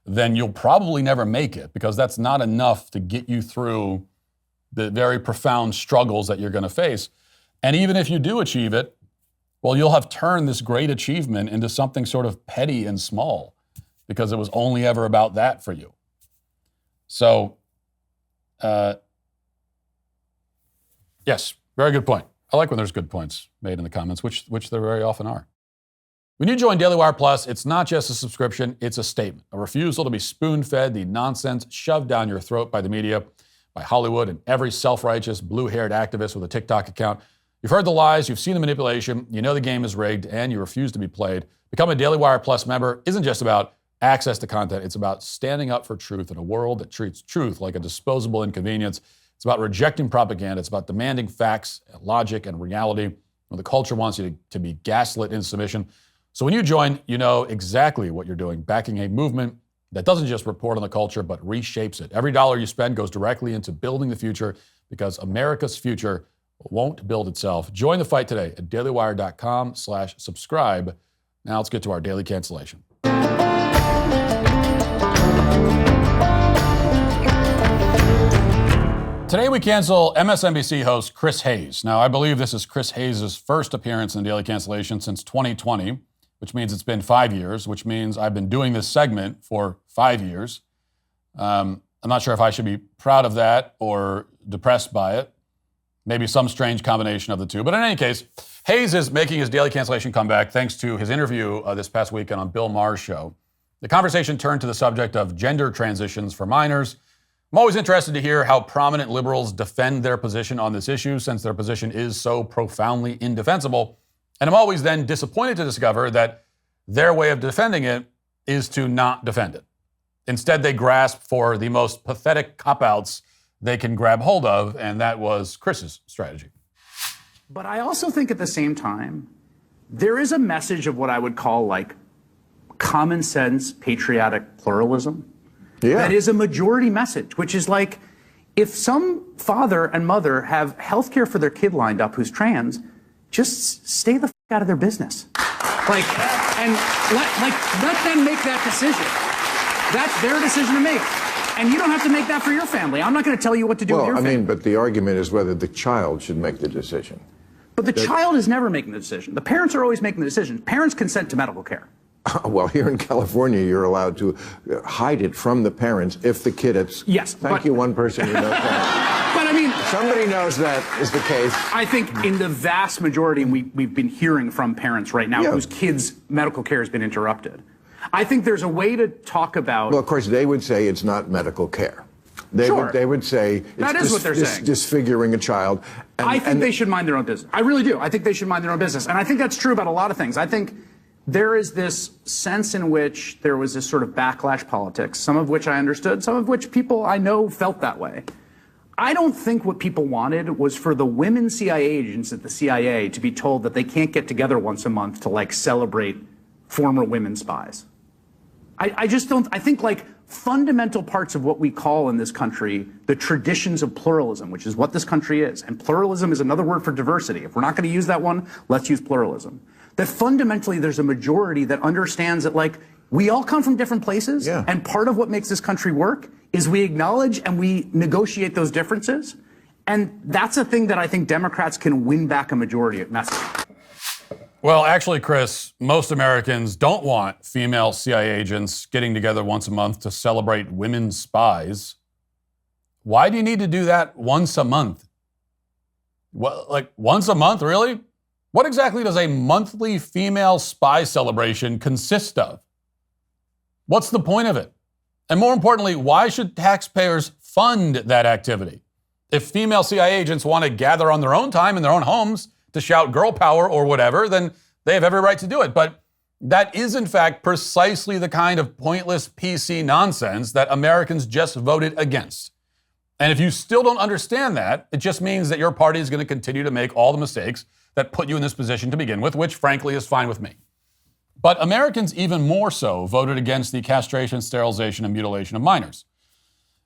then you'll probably never make it because that's not enough to get you through the very profound struggles that you're going to face. And even if you do achieve it, well, you'll have turned this great achievement into something sort of petty and small because it was only ever about that for you. So, yes, very good point. I like when there's good points made in the comments, which there very often are. When you join DailyWire Plus, it's not just a subscription, it's a statement, a refusal to be spoon-fed the nonsense shoved down your throat by the media, by Hollywood, and every self-righteous, blue-haired activist with a TikTok account. You've heard the lies, you've seen the manipulation, you know the game is rigged, and you refuse to be played. Becoming a DailyWire Plus member isn't just about access to content, it's about standing up for truth in a world that treats truth like a disposable inconvenience. It's about rejecting propaganda. It's about demanding facts, logic, and reality when the culture wants you to be gaslit into submission. So when you join, you know exactly what you're doing, backing a movement that doesn't just report on the culture, but reshapes it. Every dollar you spend goes directly into building the future because America's future won't build itself. Join the fight today at dailywire.com/subscribe. Now let's get to our daily cancellation. Today we cancel MSNBC host Chris Hayes. Now I believe this is Chris Hayes' first appearance in Daily Cancellation since 2020, which means it's been 5 years, which means I've been doing this segment for 5 years. I'm not sure if I should be proud of that or depressed by it. Maybe some strange combination of the two. But in any case, Hayes is making his Daily Cancellation comeback thanks to his interview this past weekend on Bill Maher's show. The conversation turned to the subject of gender transitions for minors. I'm always interested to hear how prominent liberals defend their position on this issue since their position is so profoundly indefensible. And I'm always then disappointed to discover that their way of defending it is to not defend it. Instead, they grasp for the most pathetic cop-outs they can grab hold of, and that was Chris's strategy. But I also think at the same time, there is a message of what I would call like common sense patriotic pluralism. Yeah. That is a majority message, which is like, if some father and mother have health care for their kid lined up who's trans, just stay the f*** out of their business. Like, and let them make that decision. That's their decision to make. And you don't have to make that for your family. I'm not going to tell you what to do with your family. But the argument is whether the child should make the decision. But the child is never making the decision. The parents are always making the decision. Parents consent to medical care. Well, here in California, you're allowed to hide it from the parents if the kid is. Yes. Thank you, one person who knows that. But I mean, somebody knows that is the case. I think in the vast majority, and we've been hearing from parents right now whose kids' medical care has been interrupted. I think there's a way to talk about. Well, of course, they would say it's not medical care. They would say it's what they're saying. Disfiguring a child. I think they should mind their own business. I really do. I think they should mind their own business. And I think that's true about a lot of things. I think there is this sense in which there was this sort of backlash politics, some of which I understood, some of which people I know felt that way. I don't think what people wanted was for the women CIA agents at the CIA to be told that they can't get together once a month to like celebrate former women spies. I just don't, I think like fundamental parts of what we call in this country the traditions of pluralism, which is what this country is. And pluralism is another word for diversity. If we're not going to use that one, let's use pluralism. That fundamentally there's a majority that understands that like we all come from different places. Yeah. And part of what makes this country work is we acknowledge and we negotiate those differences. And that's a thing that I think Democrats can win back a majority of messages. Well, actually, Chris, most Americans don't want female CIA agents getting together once a month to celebrate women spies. Why do you need to do that once a month? What, like once a month, really? What exactly does a monthly female spy celebration consist of? What's the point of it? And more importantly, why should taxpayers fund that activity? If female CIA agents want to gather on their own time in their own homes to shout girl power or whatever, then they have every right to do it. But that is, in fact, precisely the kind of pointless PC nonsense that Americans just voted against. And if you still don't understand that, it just means that your party is going to continue to make all the mistakes that put you in this position to begin with, which, frankly, is fine with me. But Americans even more so voted against the castration, sterilization, and mutilation of minors.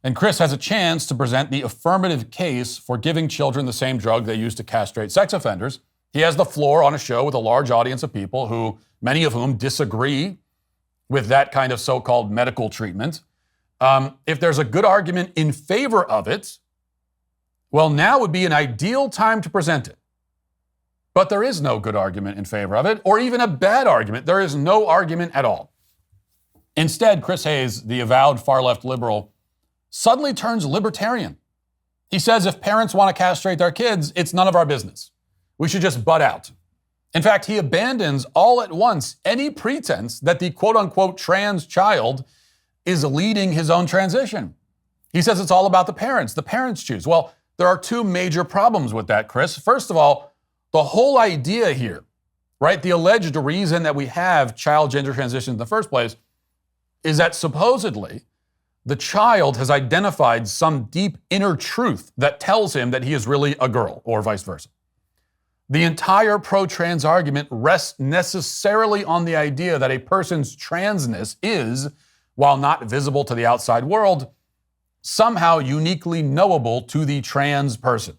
And Chris has a chance to present the affirmative case for giving children the same drug they use to castrate sex offenders. He has the floor on a show with a large audience of people who, many of whom disagree with that kind of so-called medical treatment. If there's a good argument in favor of it, well, now would be an ideal time to present it. But there is no good argument in favor of it, or even a bad argument. There is no argument at all. Instead, Chris Hayes, the avowed far-left liberal, suddenly turns libertarian. He says if parents want to castrate their kids, it's none of our business. We should just butt out. In fact, he abandons all at once any pretense that the quote-unquote trans child is leading his own transition. He says it's all about the parents. The parents choose. Well, there are two major problems with that, Chris. First of all, the whole idea here, right, the alleged reason that we have child gender transition in the first place is that supposedly the child has identified some deep inner truth that tells him that he is really a girl, or vice versa. The entire pro-trans argument rests necessarily on the idea that a person's transness is, while not visible to the outside world, somehow uniquely knowable to the trans person.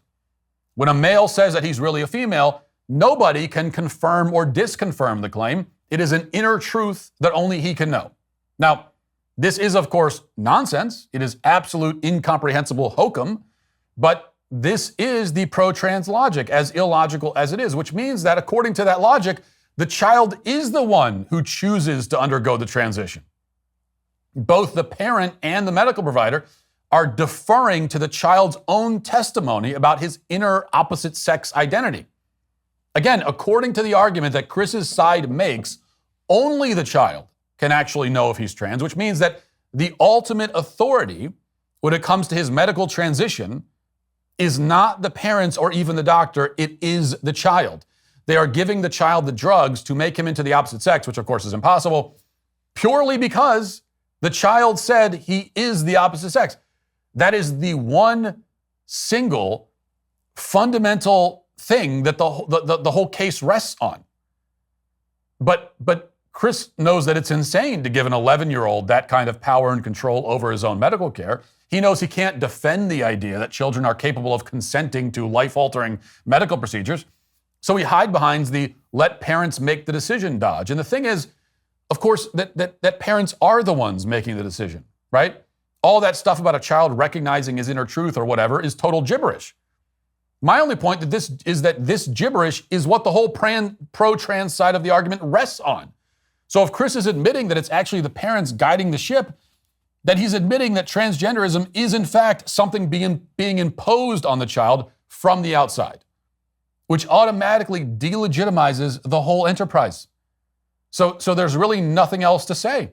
When a male says that he's really a female, nobody can confirm or disconfirm the claim. It is an inner truth that only he can know. Now, this is, of course, nonsense. It is absolute incomprehensible hokum, but this is the pro-trans logic, as illogical as it is, which means that according to that logic, the child is the one who chooses to undergo the transition. Both the parent and the medical provider are deferring to the child's own testimony about his inner opposite sex identity. Again, according to the argument that Chris's side makes, only the child can actually know if he's trans, which means that the ultimate authority when it comes to his medical transition is not the parents or even the doctor, it is the child. They are giving the child the drugs to make him into the opposite sex, which of course is impossible, purely because the child said he is the opposite sex. That is the one single fundamental thing that the whole case rests on. But Chris knows that it's insane to give an 11-year-old that kind of power and control over his own medical care. He knows he can't defend the idea that children are capable of consenting to life-altering medical procedures. So he hides behind the let parents make the decision dodge. And the thing is, of course, that parents are the ones making the decision, right? All that stuff about a child recognizing his inner truth or whatever is total gibberish. My only point is that this gibberish is what the whole pro-trans side of the argument rests on. So if Chris is admitting that it's actually the parents guiding the ship, then he's admitting that transgenderism is in fact something being imposed on the child from the outside, which automatically delegitimizes the whole enterprise. So there's really nothing else to say.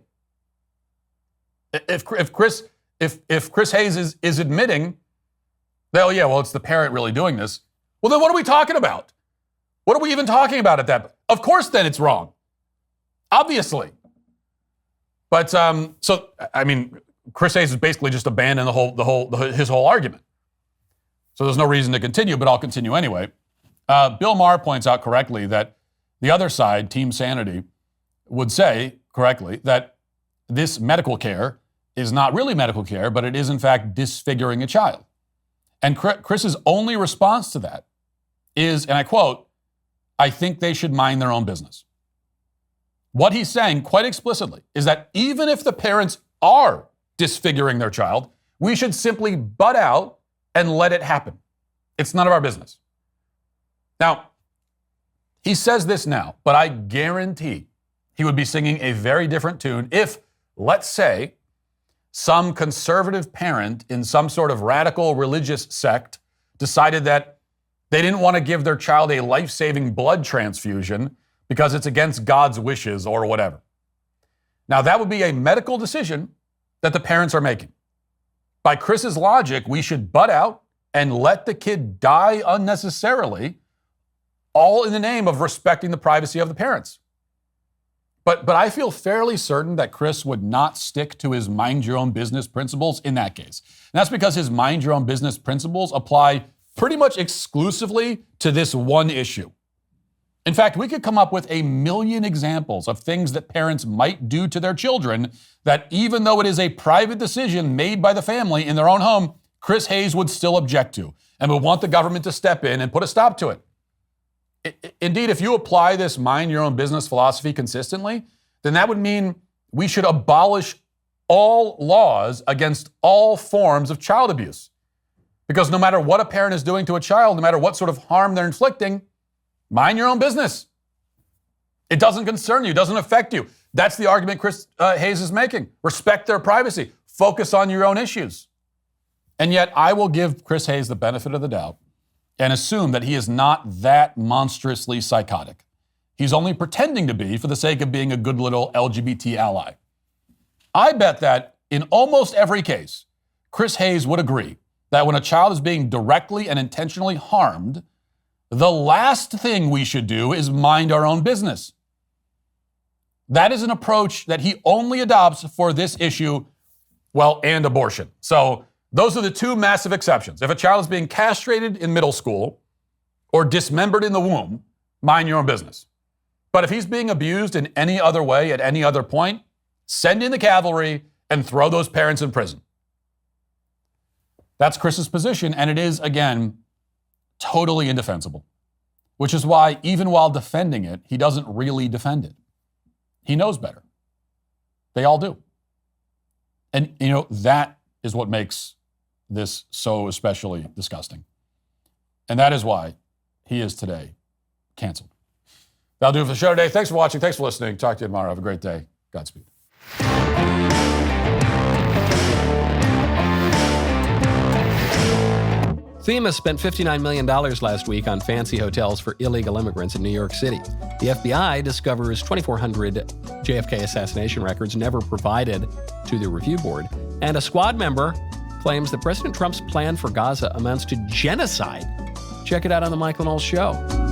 If Chris Hayes is admitting, well, it's the parent really doing this, well, then what are we talking about? What are we even talking about at that point? Of course, then it's wrong. Obviously. But Chris Hayes has basically just abandoned his whole argument. So there's no reason to continue, but I'll continue anyway. Bill Maher points out correctly that the other side, Team Sanity, would say correctly that this medical care is not really medical care, but it is in fact disfiguring a child. And Chris's only response to that is, and I quote, "I think they should mind their own business." What he's saying quite explicitly is that even if the parents are disfiguring their child, we should simply butt out and let it happen. It's none of our business. Now, he says this now, but I guarantee he would be singing a very different tune if, let's say, some conservative parent in some sort of radical religious sect decided that they didn't want to give their child a life-saving blood transfusion because it's against God's wishes or whatever. Now, that would be a medical decision that the parents are making. By Chris's logic, we should butt out and let the kid die unnecessarily, all in the name of respecting the privacy of the parents. But I feel fairly certain that Chris would not stick to his mind your own business principles in that case. And that's because his mind your own business principles apply pretty much exclusively to this one issue. In fact, we could come up with a million examples of things that parents might do to their children that, even though it is a private decision made by the family in their own home, Chris Hayes would still object to and would want the government to step in and put a stop to it. Indeed, if you apply this mind your own business philosophy consistently, then that would mean we should abolish all laws against all forms of child abuse. Because no matter what a parent is doing to a child, no matter what sort of harm they're inflicting, mind your own business. It doesn't concern you, doesn't affect you. That's the argument Chris Hayes is making. Respect their privacy. Focus on your own issues. And yet I will give Chris Hayes the benefit of the doubt and assume that he is not that monstrously psychotic. He's only pretending to be for the sake of being a good little LGBT ally. I bet that in almost every case, Chris Hayes would agree that when a child is being directly and intentionally harmed, the last thing we should do is mind our own business. That is an approach that he only adopts for this issue, well, and abortion. So those are the two massive exceptions. If a child is being castrated in middle school or dismembered in the womb, mind your own business. But if he's being abused in any other way at any other point, send in the cavalry and throw those parents in prison. That's Chris's position, and it is, again, totally indefensible, which is why even while defending it, he doesn't really defend it. He knows better. They all do. And, that is what makes this so especially disgusting. And that is why he is today canceled. That'll do it for the show today. Thanks for watching. Thanks for listening. Talk to you tomorrow. Have a great day. Godspeed. FEMA spent $59 million last week on fancy hotels for illegal immigrants in New York City. The FBI discovers 2,400 JFK assassination records never provided to the review board. And a squad member claims that President Trump's plan for Gaza amounts to genocide. Check it out on The Michael Walsh Show.